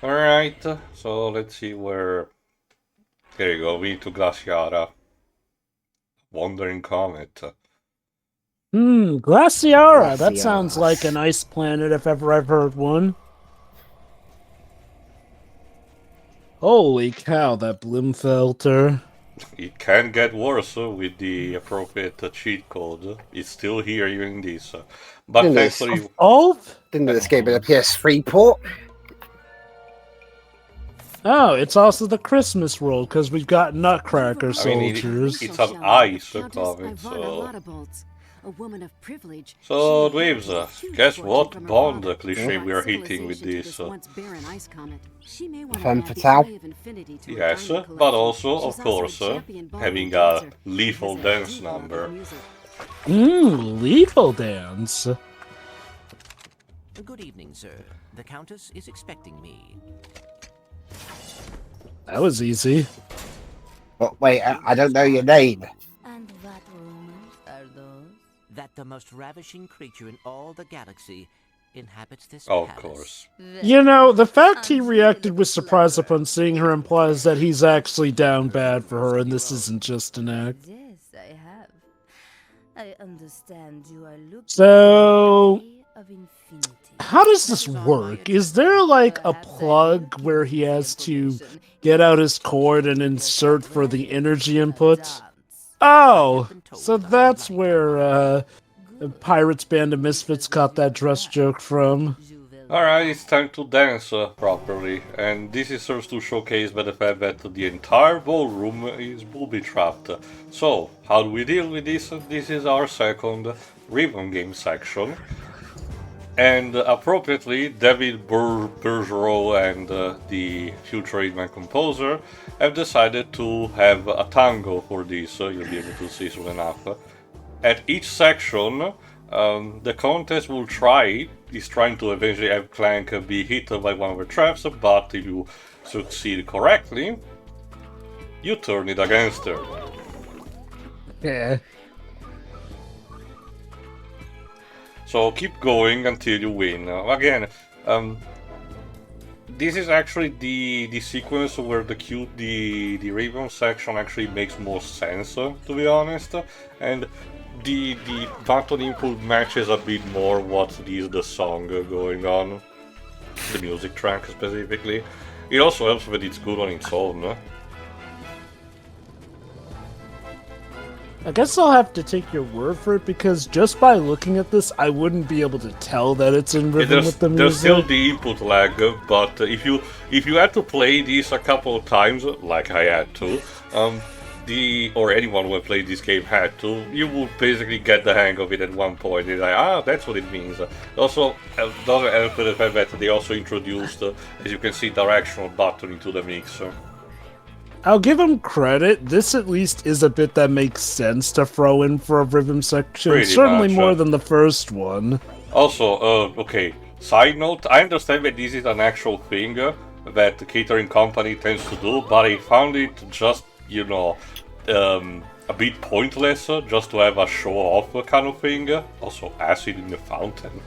Alright, so let's see where... There you go, we need to Glaciara. Wandering Comet. Glaciara. That sounds Glaciara. like an ice planet if ever I've heard one. Holy cow, that Blimfelter. It can get worse with the appropriate cheat code. It's still here even this. But Didn't it, thankfully... Oh? didn't it escape with a PS3 port? Oh, it's also the Christmas world because we've got Nutcracker I mean, soldiers. it's an ice comet, so... Lottabolt, a woman of privilege. So, She Dweebs, inherited a huge guess fortune what from her Bond father. cliche we are Not hitting with civilization to this? once barren ice comet. She may want to Femme add the fatale. Eye of Infinity to her Yes, diamond but collection. also, She's of course, champion ballroom having a dancer. lethal She has a dance deep love of number. music. Lethal dance. Good evening, sir. The Countess is expecting me. That was easy. But wait, I don't know your name. And what rumors are those? That the most ravishing creature in all the galaxy inhabits this Of palace. course. You know, the fact he reacted with surprise upon seeing her implies that he's actually down bad for her and this isn't just an act. Yes, I have. I understand you are looking So, for the Eye of Infinity. how does this work? Is there like a plug where he has to get out his cord and insert for the energy input? Oh, so that's where Pirates Band of Misfits got that dress joke from. Alright, it's time to dance properly, and this is serves to showcase by the fact that the entire ballroom is booby-trapped. So, how do we deal with this? This is our second rhythm game section. And appropriately, David Bergeron and the future Hitman composer have decided to have a tango for this, you'll be able to see soon enough. At each section, the contest will is trying to eventually have Clank be hit by one of the traps, but if you succeed correctly, you turn it against her. Yeah. So keep going until you win. Again, this is actually the sequence where the rhythm section actually makes more sense, to be honest, and the button input matches a bit more what is the song going on, the music track specifically. It also helps that it's good on its own. I guess I'll have to take your word for it because just by looking at this, I wouldn't be able to tell that it's in rhythm with the music. There's still the input lag, but if you had to play this a couple of times, like I had to, or anyone who had played this game had to, you would basically get the hang of it at one point. It's like, that's what it means. Also, doesn't help with the fact that they also introduced, as you can see, directional button into the mix. I'll give him credit. This at least is a bit that makes sense to throw in for a rhythm section. Pretty Certainly much, more than the first one. Also, okay, side note, I understand that this is an actual thing that the catering company tends to do, but I found it just, a bit pointless just to have a show-off kind of thing. Also, acid in the fountain.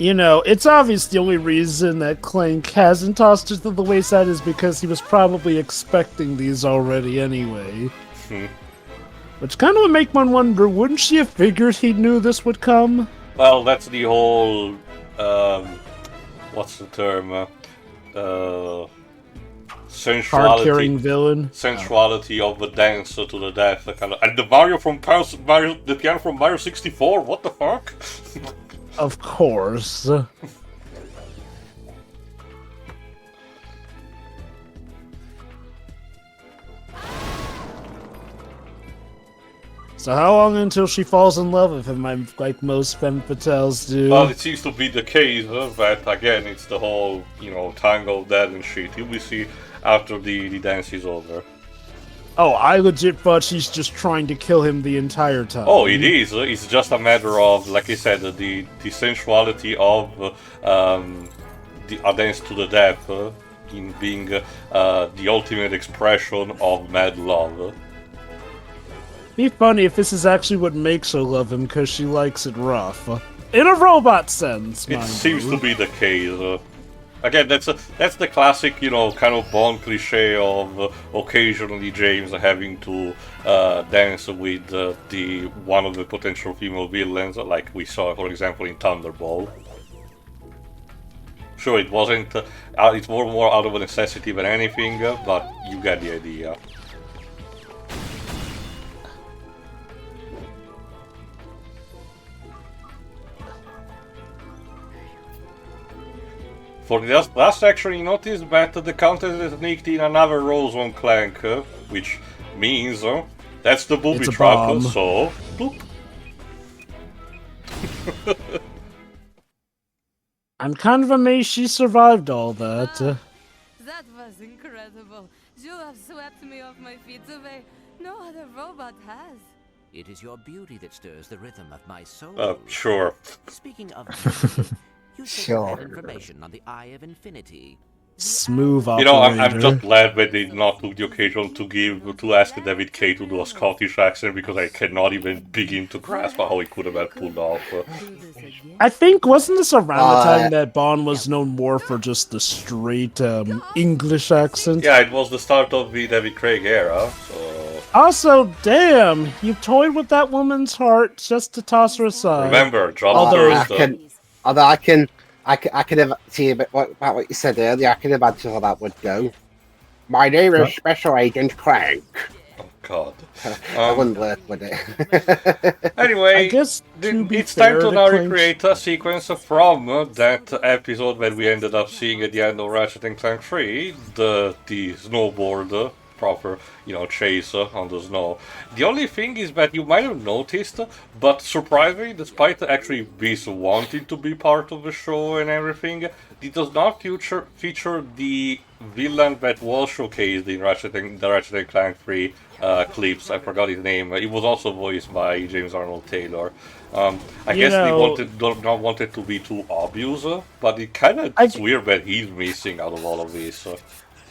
You know, it's obvious the only reason that Clank hasn't tossed it to the wayside is because he was probably expecting these already anyway. Which kind of would make one wonder, wouldn't she have figured he knew this would come? Well, that's the whole, what's the term, sensuality. Card-carrying villain. Sensuality of the dance to the death, kind of, and the the piano from Mario 64. What the fuck? Of course. So how long until she falls in love with him, like most femme fatales do? Well, it seems to be the case, but again, it's the whole, tango of that and shit. You will see after the dance is over. Oh, I legit thought she's just trying to kill him the entire time. Oh, it is. It's just a matter of, like I said, the sensuality of a dance to the death in being the ultimate expression of mad love. Be funny if this is actually what makes her love him, because she likes it rough. In a robot sense, It mind seems you. to be the case. Again, that's the classic, kind of Bond cliche of occasionally James having to dance with the one of the potential female villains, like we saw, for example, in Thunderball. Sure, it wasn't. It's more out of a necessity than anything, but you get the idea. For the last section, you notice that the Countess sneaked in another rose on Clank, which means that's the booby It's a trap, bomb. so... Bloop. I'm kind of amazed she survived all that. That was incredible. You have swept me off my feet the way no other robot has. It is your beauty that stirs the rhythm of my soul. Sure. Speaking of beauty, you said you had Sure. information on the Eye of Infinity. Smooth You operator. know, I'm just glad that they did not took the occasion to ask David K to do a Scottish accent, because I cannot even begin to grasp how he could have that pulled off. Do this again. I think, wasn't this around the time that Bond was known more for just the straight English accent? Yeah, it was the start of the David Craig era, so... Also, damn, you toyed with that woman's heart just to toss her aside. Remember, drop Although- first. Although I can see a bit about what you said earlier. I can imagine how that would go. My name is Special Agent Clank. Oh, God. I wouldn't work with it. Anyway, I guess to be it's time fair to to now Clank- recreate a sequence from that episode that we ended up seeing at the end of Ratchet and Clank 3, the snowboard proper, chase on the snow. The only thing is that you might have noticed, but surprisingly, despite actually this wanting to be part of the show and everything, it does not feature the villain that was showcased in the Ratchet and Clank 3 clips. I forgot his name. It was also voiced by James Arnold Taylor. I guess they not wanted to be too obvious, but it kind of it's weird that he's missing out of all of this.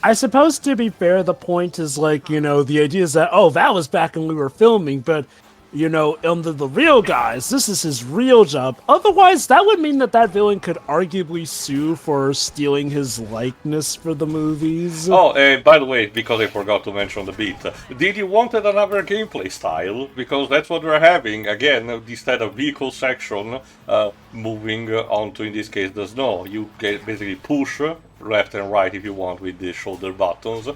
I suppose, to be fair, the point is like, the idea is that, that was back when we were filming, but, under the real guys, this is his real job. Otherwise, that would mean that villain could arguably sue for stealing his likeness for the movies. Oh, by the way, because I forgot to mention the beat, did you wanted another gameplay style? Because that's what we're having. Again, instead of vehicle section, moving onto, in this case, the snow. You basically push left and right if you want with the shoulder buttons.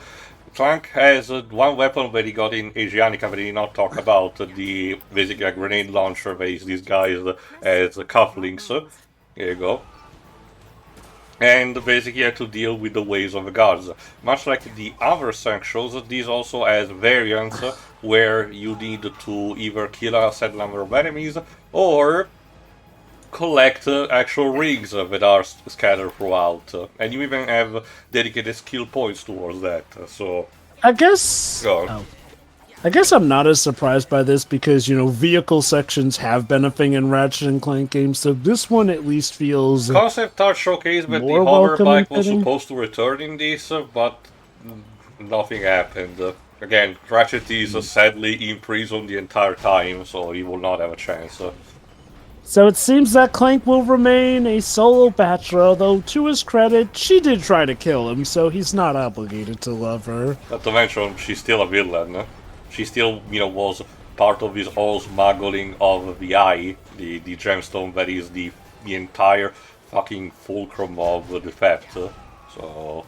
Clank has one weapon that he got in Asianica that he did not talk about, basically a grenade launcher that is disguised as cufflinks. Here you go. And basically you have to deal with the waves of the guards. Much like the other sections, these also has variants where you need to either kill a set number of enemies or collect actual rings that are scattered throughout, and you even have dedicated skill points towards that. So I guess. I guess I'm not as surprised by this because vehicle sections have been a thing in Ratchet and Clank games, so this one at least feels. Concept art showcase that the more hover welcome bike and was fitting. supposed to return in this, but nothing happened. Again, Ratchet is sadly imprisoned the entire time, so he will not have a chance. So it seems that Clank will remain a solo bachelor, although to his credit, she did try to kill him, so he's not obligated to love her. Not to mention, she's still a villain. She still, was part of this whole smuggling of the Eye, the gemstone that is the entire fucking fulcrum of the theft. So,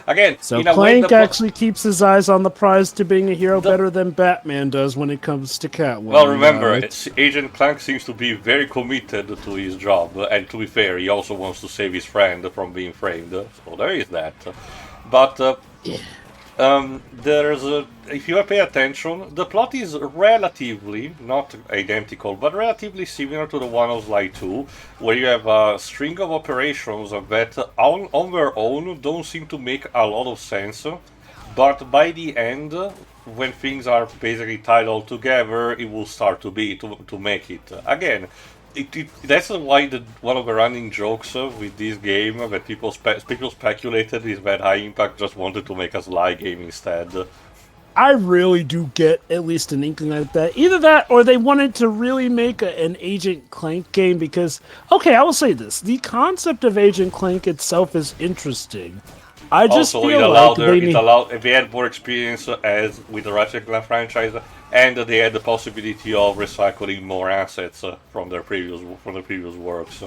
again, So in a way, Clank actually keeps his eyes on the prize to being a hero better than Batman does when it comes to Catwoman. Well, remember, right? Agent Clank seems to be very committed to his job, and to be fair, he also wants to save his friend from being framed, so there is that. But, if you pay attention, the plot is relatively, not identical, but relatively similar to the one of Sly 2, where you have a string of operations that on their own don't seem to make a lot of sense, but by the end, when things are basically tied all together, it will start to make it. Again, that's why one of the running jokes with this game that people speculated is that High Impact just wanted to make a Sly game instead. I really do get at least an inkling like that. Either that, or they wanted to really make an Agent Clank game because, okay, I will say this: the concept of Agent Clank itself is interesting. I just Also, feel like they had more experience as with the Ratchet Clank franchise, and they had the possibility of recycling more assets from their previous works.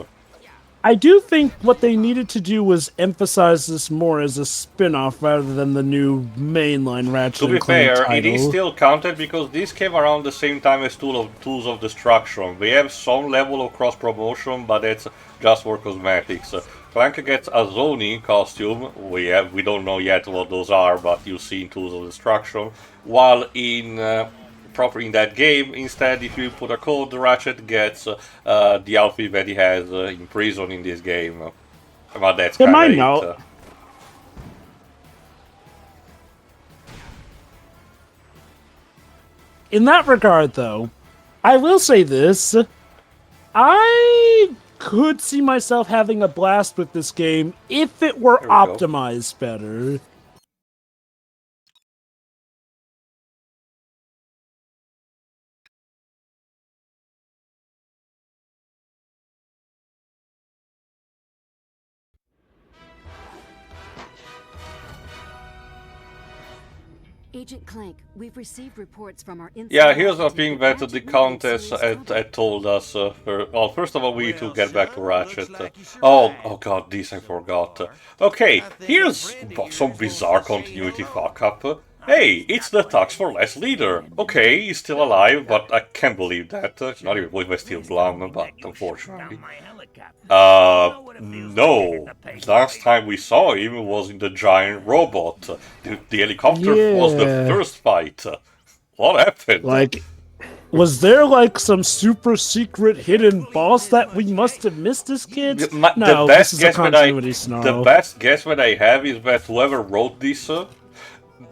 I do think what they needed to do was emphasize this more as a spin-off rather than the new mainline Ratchet To be and Clank fair, title. it is still counted because this came around the same time as Tools of Destruction. We have some level of cross-promotion, but it's just for cosmetics. Clank gets a Zoni costume, we don't know yet what those are, but you see in Tools of Destruction, while in that game, instead, if you put a code, Ratchet gets the outfit that he has in prison in this game. But that's To my kinda note, it. In that regard, though, I will say this. I could see myself having a blast with this game if it were There we go. optimized better. Agent Clank, we've received reports from our Yeah, here's the thing that the Countess had told us. Well, first of all, we need to get back to Ratchet. Oh god, this I forgot. Okay, here's some bizarre continuity fuck-up. Hey, it's the Tux for Less leader. Okay, he's still alive, but I can't believe that. It's not even with Steel Blum, but unfortunately. No. Last time we saw him was in the giant robot. The helicopter was the Yeah. first fight. What happened? Like, was there like some super secret hidden boss that we must have missed as kids? No, this is a continuity snarl. The best guess that I have is that whoever wrote this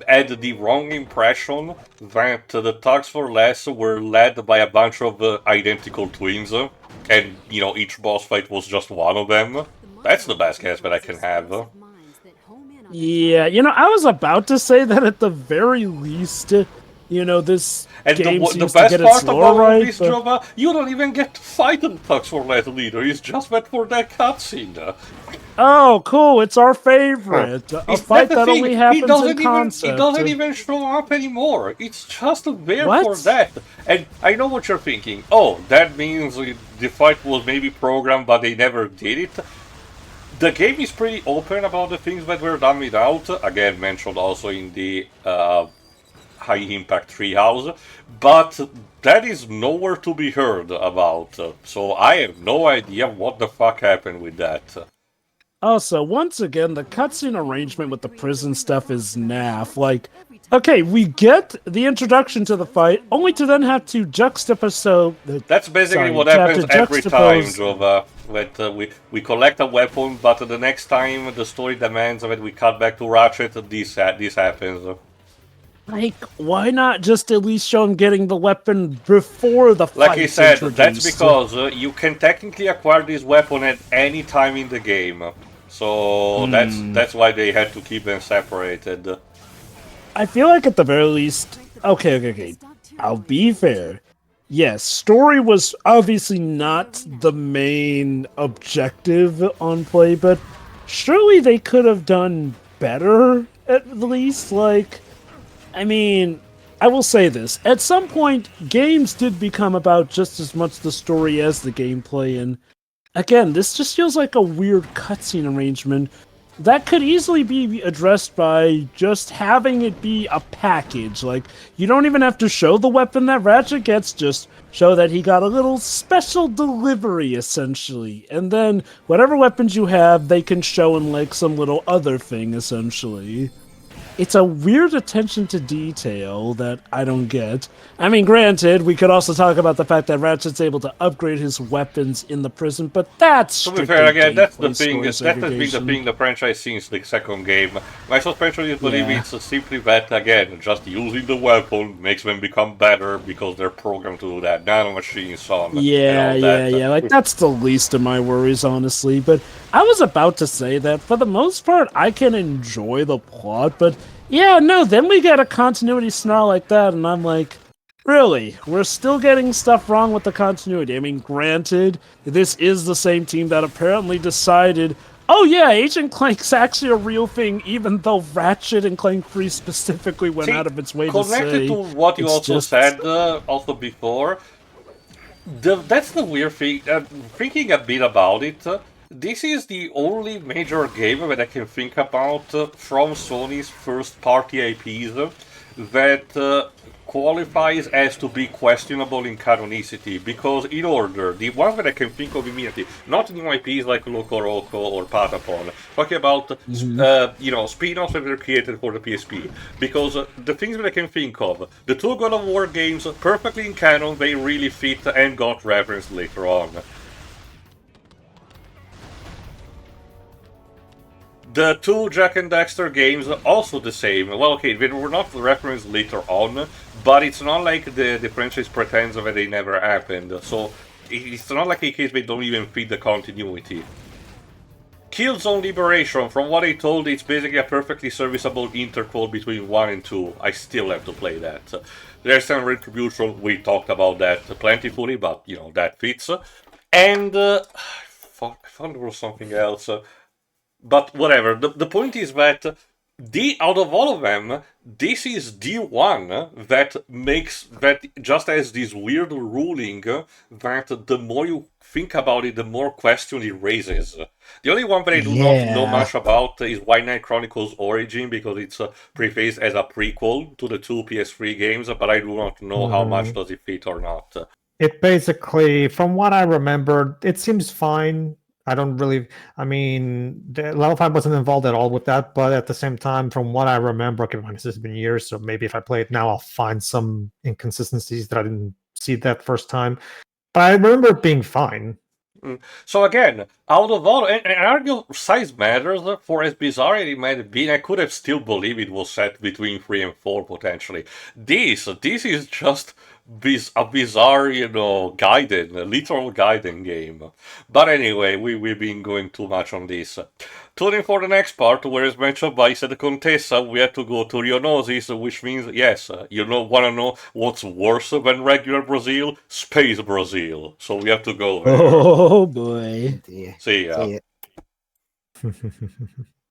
had the wrong impression that the Thugs for Less were led by a bunch of identical twins, and, you know, each boss fight was just one of them. That's the best guess that I can have. Yeah, you know, I was about to say that at the very least, you know, this And game the seems best to get its part lore about right, this, but... Jova, you don't even get to fight the Thugs for Less leader, it's just that for that cutscene. Oh, cool, it's our favorite. A fight that only happens in concept. It doesn't even show up anymore. It's just there What? for that. And I know what you're thinking. Oh, that means the fight was maybe programmed, but they never did it. The game is pretty open about the things that were done without. Again, mentioned also in the High Impact Treehouse. But that is nowhere to be heard about. So I have no idea what the fuck happened with that. Also, once again, the cutscene arrangement with the prison stuff is naff. Like, okay, we get the introduction to the fight, only to then have to juxtapose... That's basically Sorry, what to have happens to every time, juxtapose- Jova. That we collect a weapon, but the next time the story demands that we cut back to Ratchet, this happens. Like, why not just at least show him getting the weapon before the fight? Like I said, that's because you can technically acquire this weapon at any time in the game. So that's why they had to keep them separated. I feel like at the very least... Okay. I'll be fair. Yes, story was obviously not the main objective on play, but surely they could have done better, at least. Like, I mean, I will say this. At some point, games did become about just as much the story as the gameplay, and again, this just feels like a weird cutscene arrangement that could easily be addressed by just having it be a package. Like, you don't even have to show the weapon that Ratchet gets, just show that he got a little special delivery, essentially. And then, whatever weapons you have, they can show in, like, some little other thing, essentially. It's a weird attention to detail that I don't get. I mean, granted, we could also talk about the fact that Ratchet's able to upgrade his weapons in the prison, but that's To be fair, again, that's the gameplay thing. story That has been the segregation. thing the franchise since the second game. My suspension is believe Yeah. it's simply that again, just using the weapon makes them become better because they're programmed to do that. Nanomachines on. Yeah. Like, that's the least of my worries, honestly. But I was about to say that for the most part, I can enjoy the plot, but Yeah, no, then we get a continuity snarl like that, and I'm like, really? We're still getting stuff wrong with the continuity. I mean, granted, this is the same team that apparently decided, oh yeah, Agent Clank's actually a real thing, even though Ratchet and Clank Free specifically went See, out of its way to connected say... to what you it's also just- said also before, that's the weird thing. Thinking a bit about it, this is the only major game that I can think about from Sony's first-party IPs that qualifies as to be questionable in canonicity. Because in order, the ones that I can think of immediately, not new IPs like Loco Roco or Patapon, talking about spin-offs that were created for the PSP. Because the things that I can think of, the two God of War games, perfectly in canon, they really fit and got referenced later on. The two Jack and Daxter games are also the same. Well, okay, they were not referenced later on, but it's not like the franchise pretends that they never happened. So it's not like a case they don't even fit the continuity. Killzone Liberation, from what I told, it's basically a perfectly serviceable interquel between 1 and 2. I still have to play that. There's some Retribution, we talked about that plentifully, but, that fits. And, I thought there was something else. But whatever, the point is that out of all of them, this is the one that just has this weird ruling that the more you think about it, the more question it raises. The only one that I do not know much about is White Knight Chronicles Origin, because it's prefaced as a prequel to the two PS3 games, but I do not know how much does it fit or not. It basically, from what I remember, it seems fine. I mean, Level 5 wasn't involved at all with that, but at the same time, from what I remember, this has been years, so maybe if I play it now, I'll find some inconsistencies that I didn't see that first time. But I remember it being fine. So again, out of all, and I argue size matters, for as bizarre as it might have been, I could have still believed it was set between 3 and 4, potentially. This is just a bizarre, literal Gaiden game. But anyway, we've been going too much on this. Tune in for the next part, where as mentioned by the Contessa, we had to go to Rionosis, which means, yes, wanna know what's worse than regular Brazil? Space Brazil. So we have to go there. Oh boy. Dear. See ya. See ya.